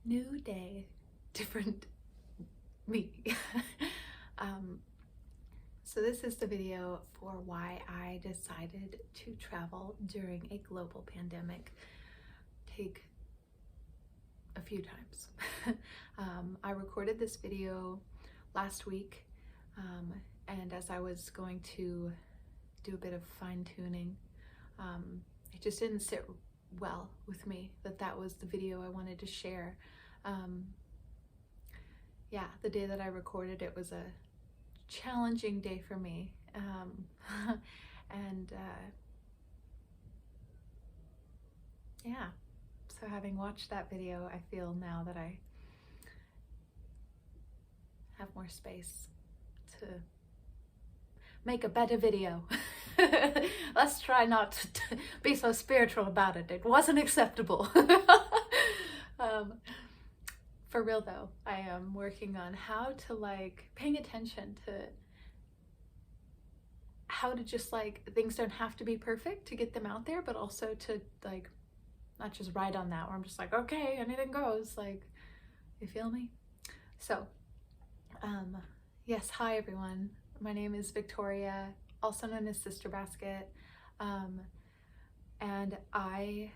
New day, different me. So this is the video for why I decided to travel during a global pandemic. Take a few times. I recorded this video last week, and as I was going to do a bit of fine-tuning, it just didn't sit well with me that was the video I wanted to share. Yeah, the day that I recorded it was a challenging day for me, and yeah, so having watched that video, I feel now that I have more space to make a better video. Let's try not to be so spiritual about it. It wasn't acceptable. For real though, I am working on how to paying attention to how to just things don't have to be perfect to get them out there, but also to not just ride on that where I'm just like, okay, anything goes, you feel me? So yes, hi everyone. My name is Victoria, also known as Sister Basket, and I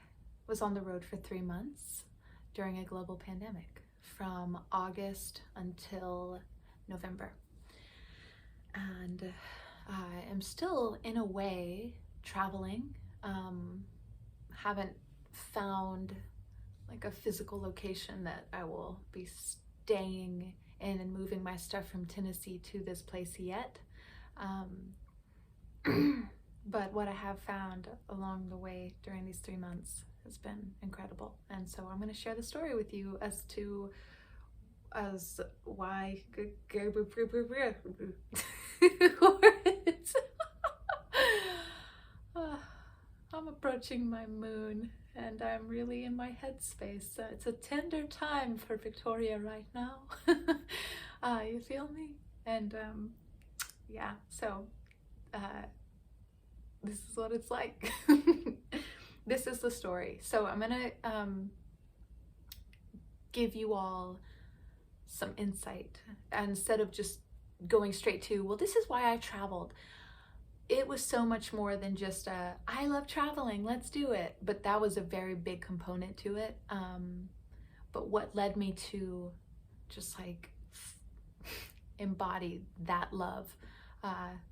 was on the road for 3 months during a global pandemic from August until November, and I am still in a way traveling. Haven't found a physical location that I will be staying in and moving my stuff from Tennessee to this place yet. But what I have found along the way during these 3 months has been incredible. And so I'm going to share the story with you as why I'm approaching my moon and I'm really in my headspace. It's a tender time for Victoria right now. You feel me? And yeah, so this is what it's like. This is the story. So I'm gonna give you all some insight, and instead of just going straight to, well, this is why I traveled. It was so much more than just I love traveling, let's do it. But that was a very big component to it. But what led me to just embody that love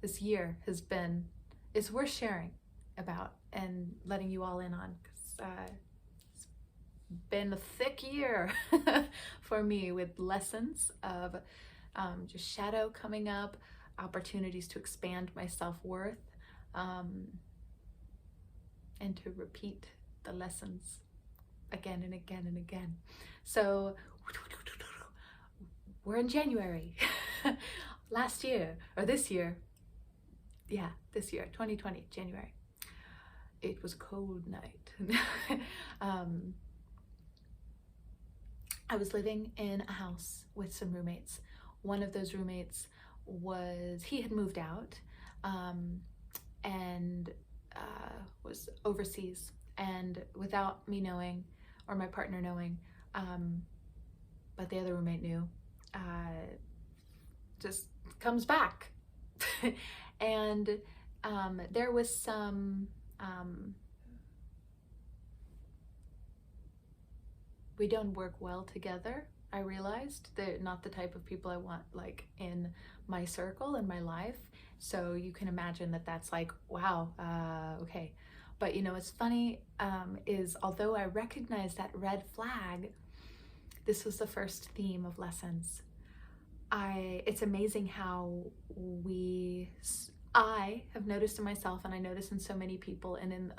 this year is worth sharing about and letting you all in on, because it's been a thick year for me, with lessons of just shadow coming up, opportunities to expand my self-worth, and to repeat the lessons again and again and again. So we're in January. Last year, or this year, yeah, this year, 2020, January. It was a cold night. I was living in a house with some roommates. One of those roommates he had moved out and was overseas, and without me knowing or my partner knowing, but the other roommate knew, just comes back. And there was some we don't work well together. I realized they're not the type of people I want in my circle, in my life. So you can imagine that's wow, okay. But what's funny is, although I recognize that red flag, this was the first theme of lessons. It's amazing how I have noticed in myself, and I notice in so many people and in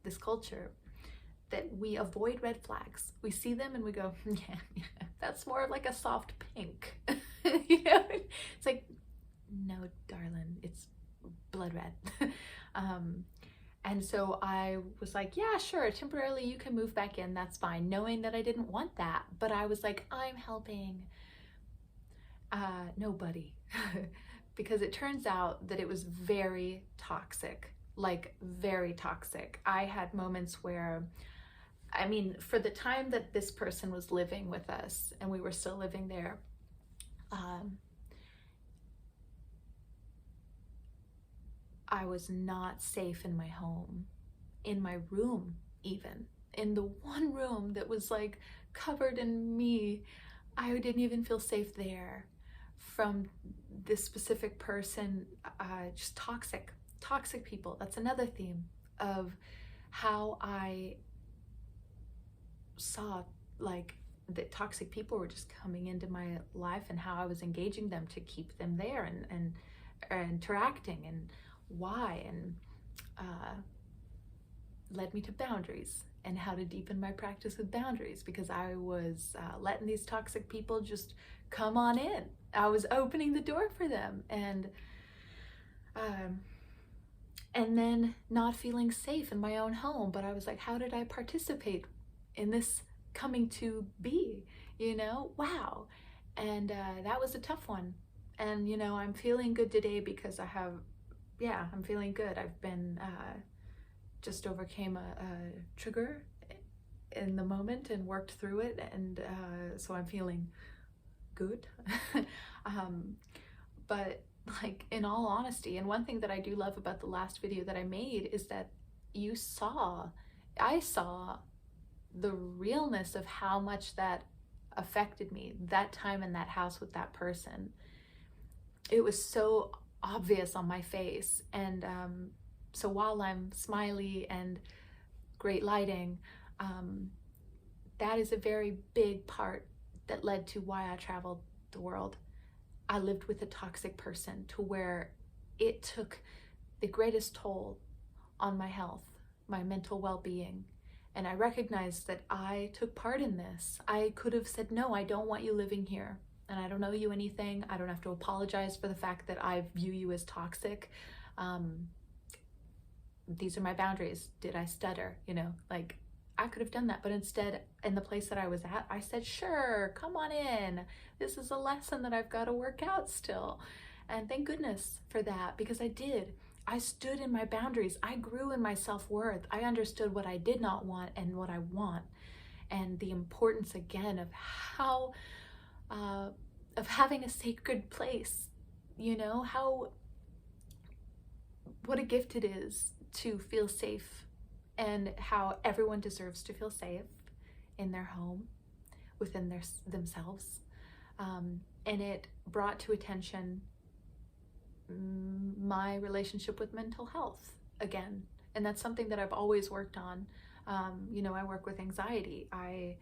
this culture, that we avoid red flags. We see them and we go, yeah, that's more of a soft pink. It's no, darling, it's blood red. And so I was yeah, sure, temporarily you can move back in, that's fine, knowing that I didn't want that. But I was I'm helping nobody. Because it turns out that it was very toxic, very toxic. I had moments where I mean, for the time that this person was living with us and we were still living there, I was not safe in my home, in my room, even in the one room that was like covered in me. I didn't even feel safe there from this specific person. Just toxic people. That's another theme of how I saw like that toxic people were just coming into my life, and how I was engaging them to keep them there, and interacting, and why, and led me to boundaries and how to deepen my practice with boundaries, because I was letting these toxic people just come on in. I was opening the door for them, and then not feeling safe in my own home. But I was like, how did I participate in this coming to be, you know? Wow. And that was a tough one. And, you know, I'm feeling good today because I'm feeling good. I've been, just overcame a trigger in the moment and worked through it. And so I'm feeling good. But like, in all honesty, and one thing that I do love about the last video that I made is that I saw the realness of how much that affected me, that time in that house with that person. It was so obvious on my face. And so while I'm smiley and great lighting, that is a very big part that led to why I traveled the world. I lived with a toxic person to where it took the greatest toll on my health, my mental well-being. And I recognized that I took part in this. I could have said, no, I don't want you living here. And I don't owe you anything. I don't have to apologize for the fact that I view you as toxic. These are my boundaries. Did I stutter? You know, like, I could have done that. But instead, in the place that I was at, I said, sure, come on in. This is a lesson that I've got to work out still. And thank goodness for that, because I did. I stood in my boundaries. I grew in my self-worth. I understood what I did not want and what I want. And the importance, again, of how, of having a sacred place, you know, what a gift it is to feel safe, and how everyone deserves to feel safe in their home, within themselves. And it brought to attention my relationship with mental health again. And that's something that I've always worked on. You know, I work with anxiety. I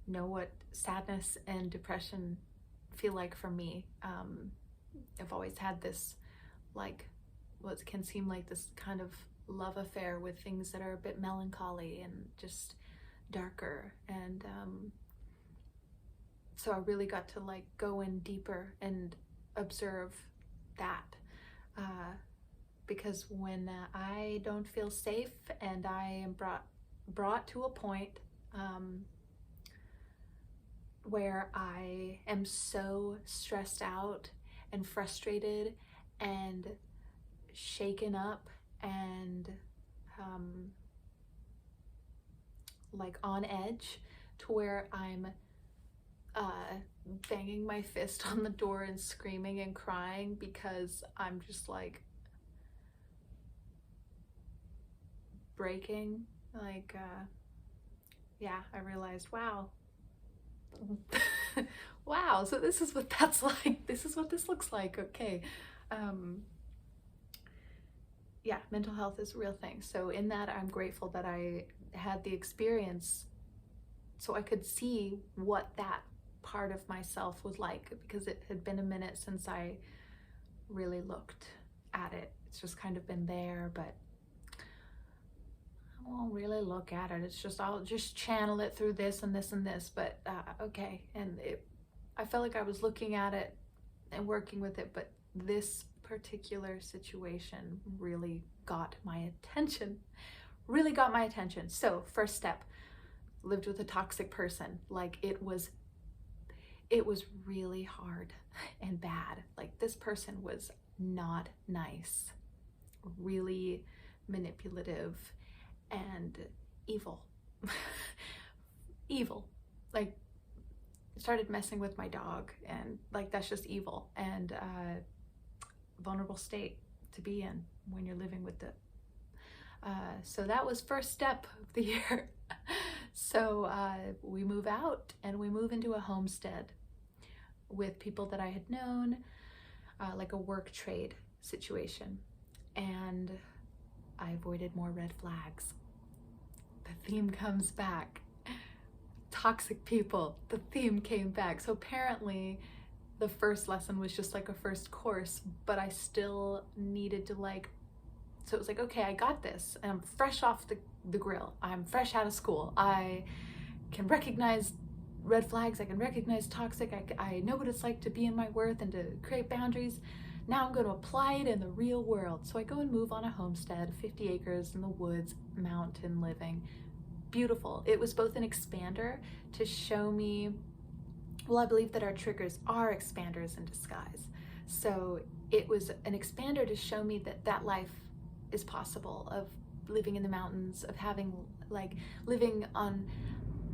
know what sadness and depression feel like for me. I've always had this, like, what can seem like this kind of love affair with things that are a bit melancholy and just darker. And so I really got to like go in deeper and observe that, because when I don't feel safe and I am brought to a point where I am so stressed out and frustrated and shaken up and like on edge, to where I'm banging my fist on the door and screaming and crying because I'm just like breaking, like yeah, I realized, wow. Wow, so this is what that's like. This is what this looks like. Okay. Yeah, mental health is a real thing. So in that, I'm grateful that I had the experience so I could see what that part of myself was like, because it had been a minute since I really looked at it. It's just kind of been there, but I won't really look at it. It's just, I'll just channel it through this and this and this, but okay. And I felt like I was looking at it and working with it, but this particular situation really got my attention, So first step, lived with a toxic person. Like, it was really hard and bad. Like, this person was not nice, really manipulative and evil. evil. Like, started messing with my dog, and like that's just evil and vulnerable state to be in when you're living with it. So that was first step of the year. So we move out and we move into a homestead with people that I had known, like a work trade situation. And I avoided more red flags. The theme comes back. Toxic people, the theme came back. So apparently the first lesson was just like a first course, but I still needed to so it was like, okay, I got this. And I'm fresh off the grill. I'm fresh out of school. I can recognize red flags. I can recognize toxic. I know what it's like to be in my worth and to create boundaries. Now I'm going to apply it in the real world. So I go and move on a homestead, 50 acres in the woods, mountain living. Beautiful. It was both an expander to show me, well, I believe that our triggers are expanders in disguise. So it was an expander to show me that that life is possible, of living in the mountains, of having living on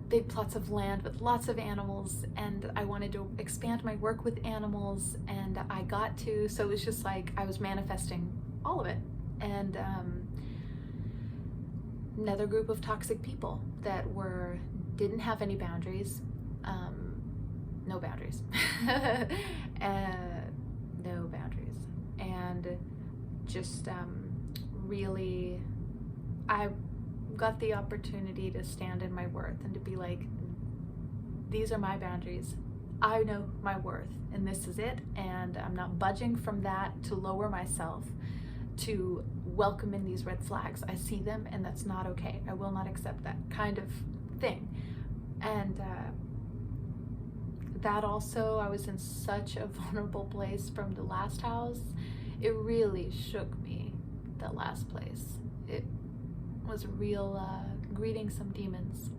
big plots of land with lots of animals. And I wanted to expand my work with animals, and I got to, so it was just like I was manifesting all of it. And another group of toxic people that didn't have any boundaries, no boundaries, no boundaries, and just really, I got the opportunity to stand in my worth and to be like, these are my boundaries. I know my worth, and this is it, and I'm not budging from that to lower myself, to welcome in these red flags. I see them, and that's not okay. I will not accept that kind of thing. And that also, I was in such a vulnerable place from the last house. It really shook me, that last place. It was real, greeting some demons.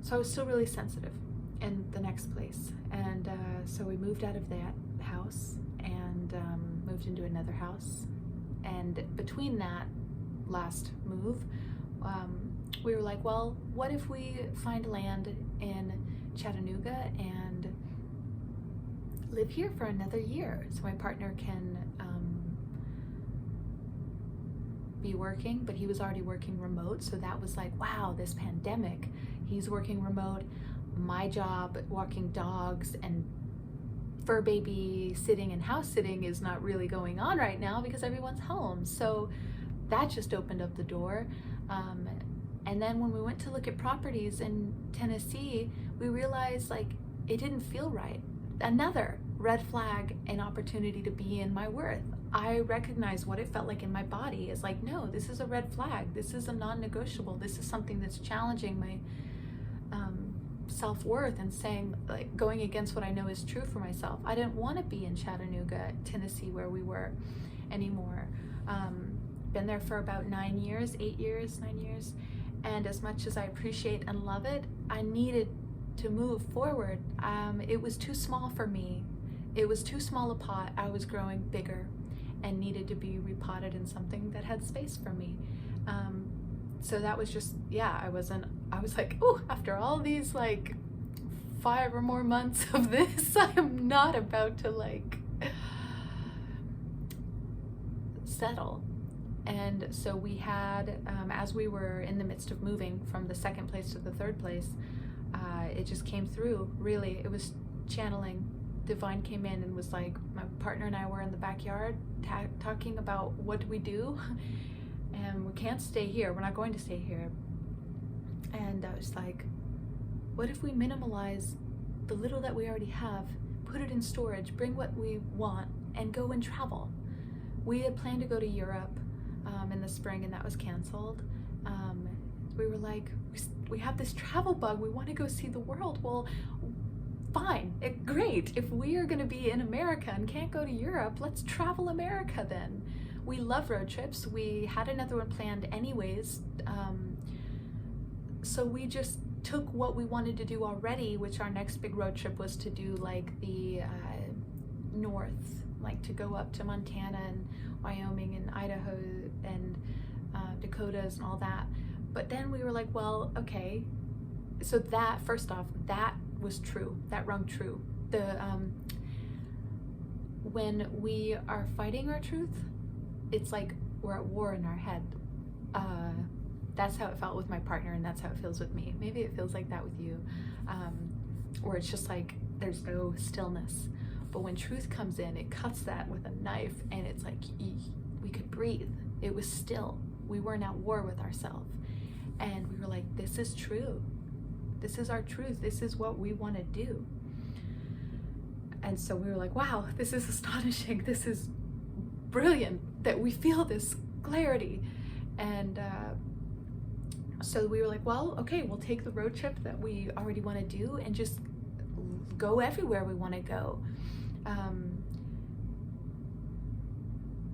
So I was still really sensitive in the next place. And so we moved out of that house and moved into another house. And between that last move, we were like, well, what if we find land in Chattanooga and live here for another year, so my partner can be working, but he was already working remote. So that was like, wow, this pandemic, he's working remote. My job, walking dogs and fur baby sitting and house sitting, is not really going on right now because everyone's home. So that just opened up the door. And then when we went to look at properties in Tennessee, we realized like it didn't feel right. Another red flag, an opportunity to be in my worth. I recognized what it felt like in my body. It's like, no, this is a red flag. This is a non-negotiable. This is something that's challenging my self-worth and saying, like, going against what I know is true for myself. I didn't want to be in Chattanooga, Tennessee, where we were anymore. Been there for about 9 years, 8 years, 9 years. And as much as I appreciate and love it, I needed to move forward. It was too small for me. It was too small a pot. I was growing bigger and needed to be repotted in something that had space for me. So that was just, yeah, I was like, oh, after all these like 5 or more months of this, I am not about to like settle. And so we had, as we were in the midst of moving from the second place to the third place, it just came through, really. It was channeling. Divine came in and was like, my partner and I were in the backyard talking about what do we do, and we can't stay here. We're not going to stay here. And I was like, what if we minimalize the little that we already have, put it in storage, bring what we want, and go and travel? We had planned to go to Europe in the spring, and that was canceled. We were like, we have this travel bug. We want to go see the world. Well, fine, great. If we are going to be in America and can't go to Europe, let's travel America then. We love road trips. We had another one planned anyways. So we just took what we wanted to do already, which our next big road trip was to do like the north, like to go up to Montana and Wyoming and Idaho and Dakotas and all that. But then we were like, well, okay. So that, first off, that was true. That rung true. When we are fighting our truth, it's like we're at war in our head. That's how it felt with my partner, and that's how it feels with me. Maybe it feels like that with you, where it's just like there's no stillness. But when truth comes in, it cuts that with a knife, and it's like we could breathe. It was still. We weren't at war with ourselves. And we were like, this is true. This is our truth. This is what we want to do. And so we were like, wow, this is astonishing. This is brilliant that we feel this clarity. And so we were like, well, okay, we'll take the road trip that we already want to do and just go everywhere we want to go.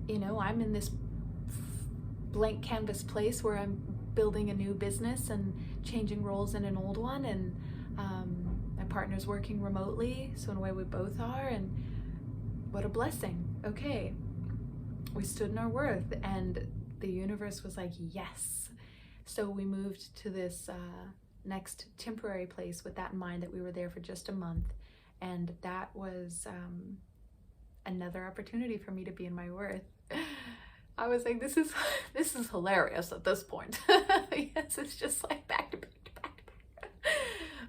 You know, I'm in this blank canvas place where I'm building a new business and changing roles in an old one, and my partner's working remotely, so in a way we both are, and what a blessing. Okay, we stood in our worth, and the universe was like, yes. So we moved to this next temporary place with that in mind, that we were there for just a month, and that was another opportunity for me to be in my worth. I was like, this is hilarious at this point. Yes, it's just like back to back to back to back.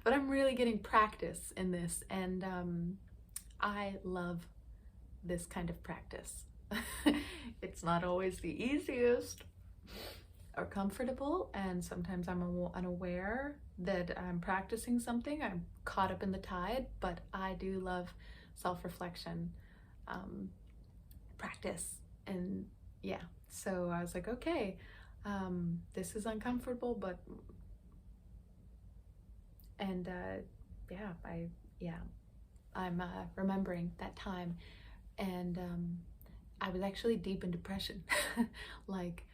But I'm really getting practice in this, and I love this kind of practice. It's not always the easiest or comfortable, and sometimes I'm unaware that I'm practicing something. I'm caught up in the tide, but I do love self-reflection, practice, and yeah. So I was like, okay, this is uncomfortable, but I'm remembering that time, and I was actually deep in depression. Like,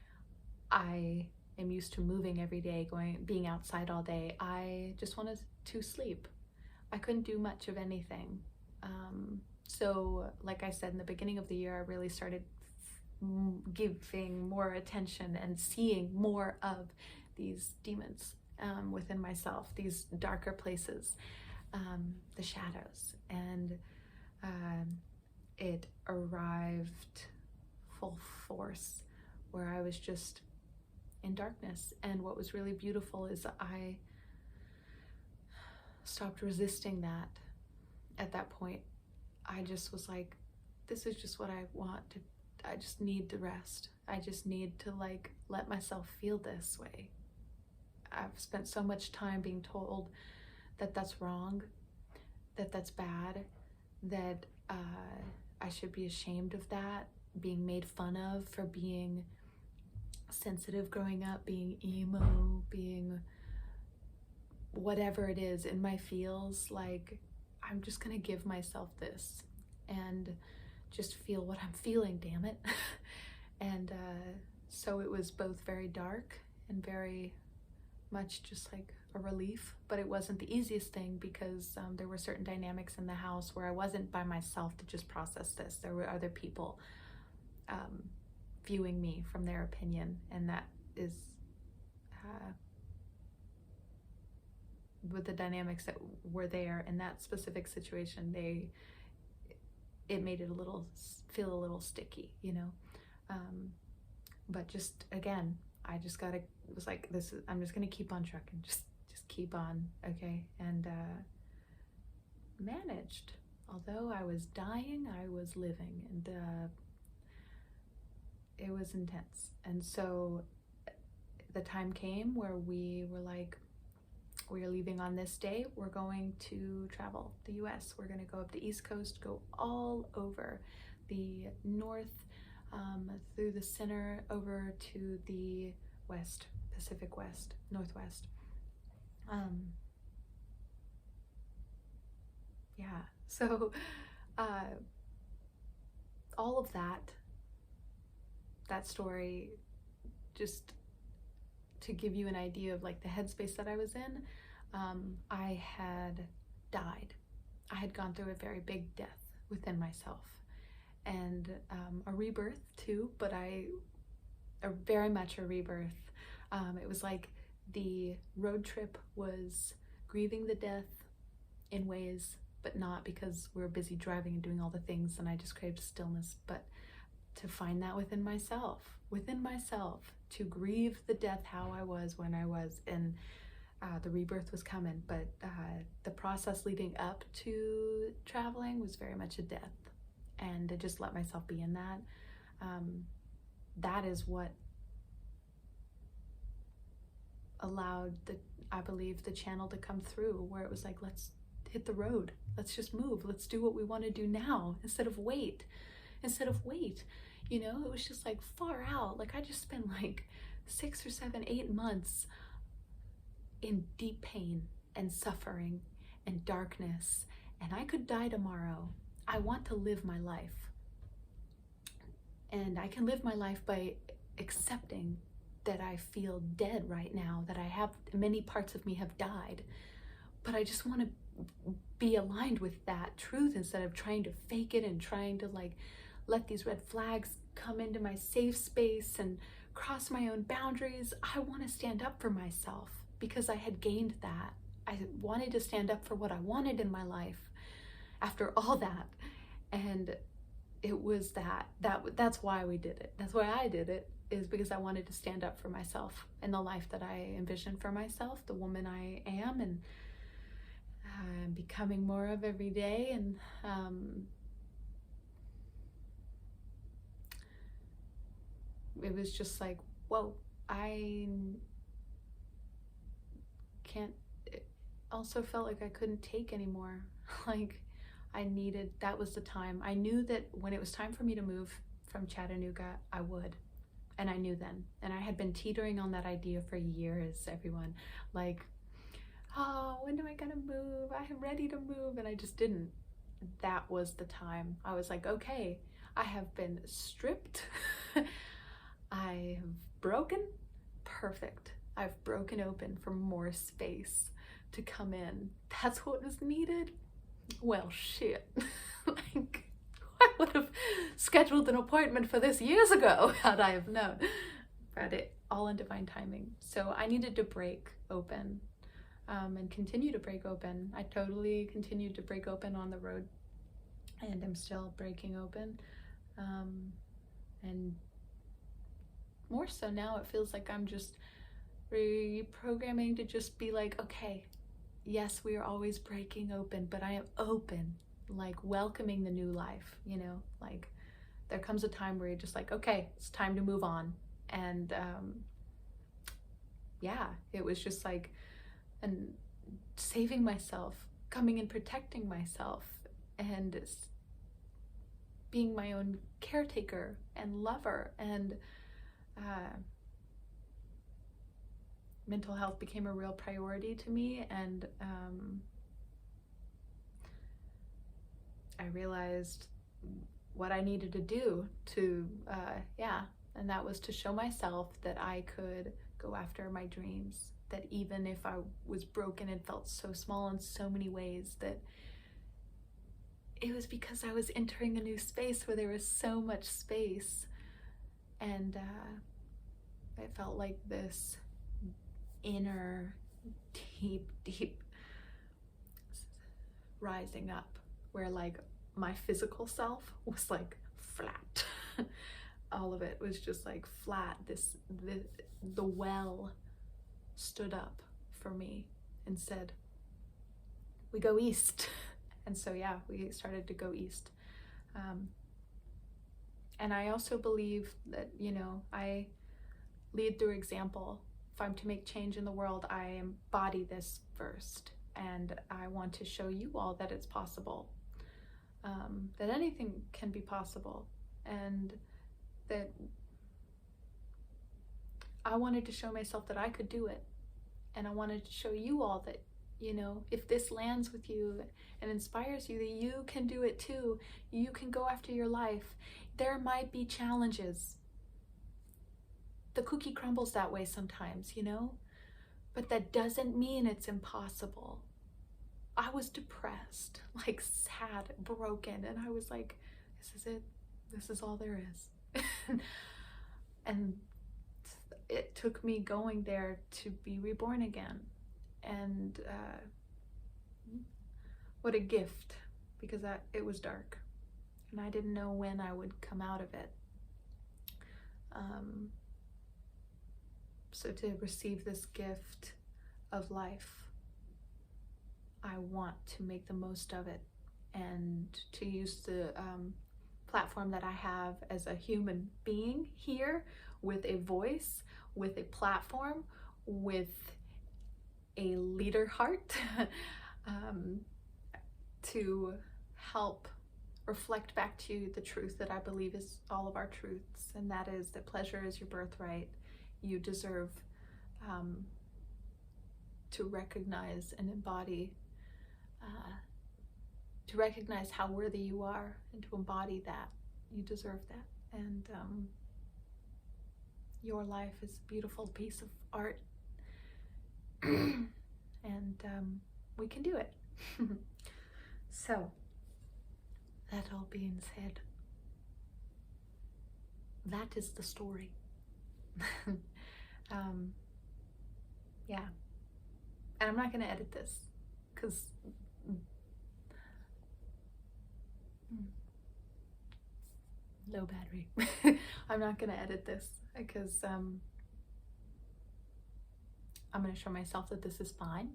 I am used to moving every day, being outside all day. I just wanted to sleep. I couldn't do much of anything. So like I said, in the beginning of the year, I really started giving more attention and seeing more of these demons within myself, these darker places, the shadows. And it arrived full force where I was just in darkness. And what was really beautiful is I stopped resisting that. At that point, I just was like, this is just what I want to, I just need to rest. I just need to like let myself feel this way. I've spent so much time being told that that's wrong, that that's bad, that I should be ashamed of that, being made fun of for being sensitive growing up, being emo, being whatever it is in my feels. Like, I'm just gonna give myself this and just feel what I'm feeling, damn it. And so it was both very dark and very much just like a relief, but it wasn't the easiest thing because there were certain dynamics in the house where I wasn't by myself to just process this. There were other people viewing me from their opinion, and that is with the dynamics that were there in that specific situation, it made it feel a little sticky, you know. But just again, I just was like, I'm just gonna keep on trucking, just keep on, okay. And managed. Although I was dying, I was living, and it was intense. And so the time came where we were like, we're leaving on this day. We're going to travel the US. We're going to go up the East Coast, go all over the north, through the center, over to the west, Pacific West, Northwest. Yeah, so all of that story, just to give you an idea of like the headspace that I was in, I had died. I had gone through a very big death within myself, and a rebirth too, but very much a rebirth. It was like the road trip was grieving the death in ways, but not because we're busy driving and doing all the things and I just craved stillness, but to find that within myself, to grieve the death how I was when I was, and the rebirth was coming, but the process leading up to traveling was very much a death, and to just let myself be in that, that is what allowed I believe the channel to come through, where it was like, let's hit the road, let's just move, let's do what we want to do now instead of wait. You know, it was just like far out. Like I just spent like 6 or 7, 8 months in deep pain and suffering and darkness, and I could die tomorrow. I want to live my life, and I can live my life by accepting that I feel dead right now, that I have many parts of me have died, but I just want to be aligned with that truth instead of trying to fake it and trying to like let these red flags come into my safe space and cross my own boundaries. I want to stand up for myself because I had gained that. I wanted to stand up for what I wanted in my life after all that. And it was that's why we did it. That's why I did it, is because I wanted to stand up for myself and the life that I envisioned for myself, the woman I am and I'm becoming more of every day. And it was just like, whoa, I can't, it also felt like I couldn't take anymore. Like that was the time. I knew that when it was time for me to move from Chattanooga, I would. And I knew then. And I had been teetering on that idea for years, everyone. Like, oh, when am I gonna move? I am ready to move. And I just didn't. That was the time. I was like, okay, I have been stripped. I have broken. Perfect. I've broken open for more space to come in. That's what was needed. Well, shit. Like, I would have scheduled an appointment for this years ago had I have known. But it all in divine timing. So I needed to break open, and continue to break open. I totally continued to break open on the road, and I'm still breaking open. And more so now, it feels like I'm just reprogramming to just be like, okay, yes, we are always breaking open, but I am open, like welcoming the new life, you know, like there comes a time where you're just like, okay, it's time to move on. And yeah, it was just like, and saving myself, coming and protecting myself, and being my own caretaker and lover, and mental health became a real priority to me. And I realized what I needed to do to, and that was to show myself that I could go after my dreams, that even if I was broken and felt so small in so many ways, that it was because I was entering a new space where there was so much space. And it felt like this inner, deep rising up, where like my physical self was like flat. All of it was just like flat. The well stood up for me and said, we go east. And so yeah, we started to go east. And I also believe that, you know, I lead through example. If I'm to make change in the world, I embody this first. And I want to show you all that it's possible, that anything can be possible, and that I wanted to show myself that I could do it. And I wanted to show you all that, you know, if this lands with you and inspires you, that you can do it too. You can go after your life. There might be challenges. The cookie crumbles that way sometimes, you know, but that doesn't mean it's impossible. I was depressed, like sad, broken, and I was like, this is it. This is all there is. And it took me going there to be reborn again. And what a gift, because it was dark and I didn't know when I would come out of it. So to receive this gift of life, I want to make the most of it and to use the platform that I have as a human being here, with a voice, with a platform, with a leader heart, to help reflect back to you the truth that I believe is all of our truths, and that is that pleasure is your birthright. You deserve to recognize and embody, to recognize how worthy you are and to embody that. You deserve that. And your life is a beautiful piece of art. And we can do it. So, that all being said, that is the story. Yeah. And I'm not going to edit this because low battery. I'm not going to edit this because I'm going to show myself that this is fine.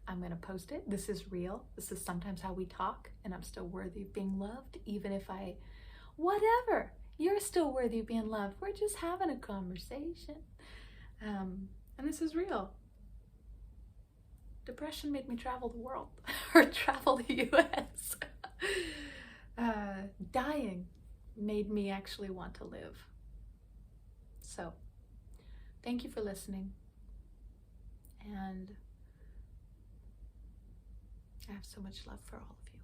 I'm going to post it. This is real. This is sometimes how we talk, and I'm still worthy of being loved, even if whatever. You're still worthy of being loved. We're just having a conversation. And this is real. Depression made me travel the world, or travel the US. Dying made me actually want to live. So, thank you for listening. And I have so much love for all of you.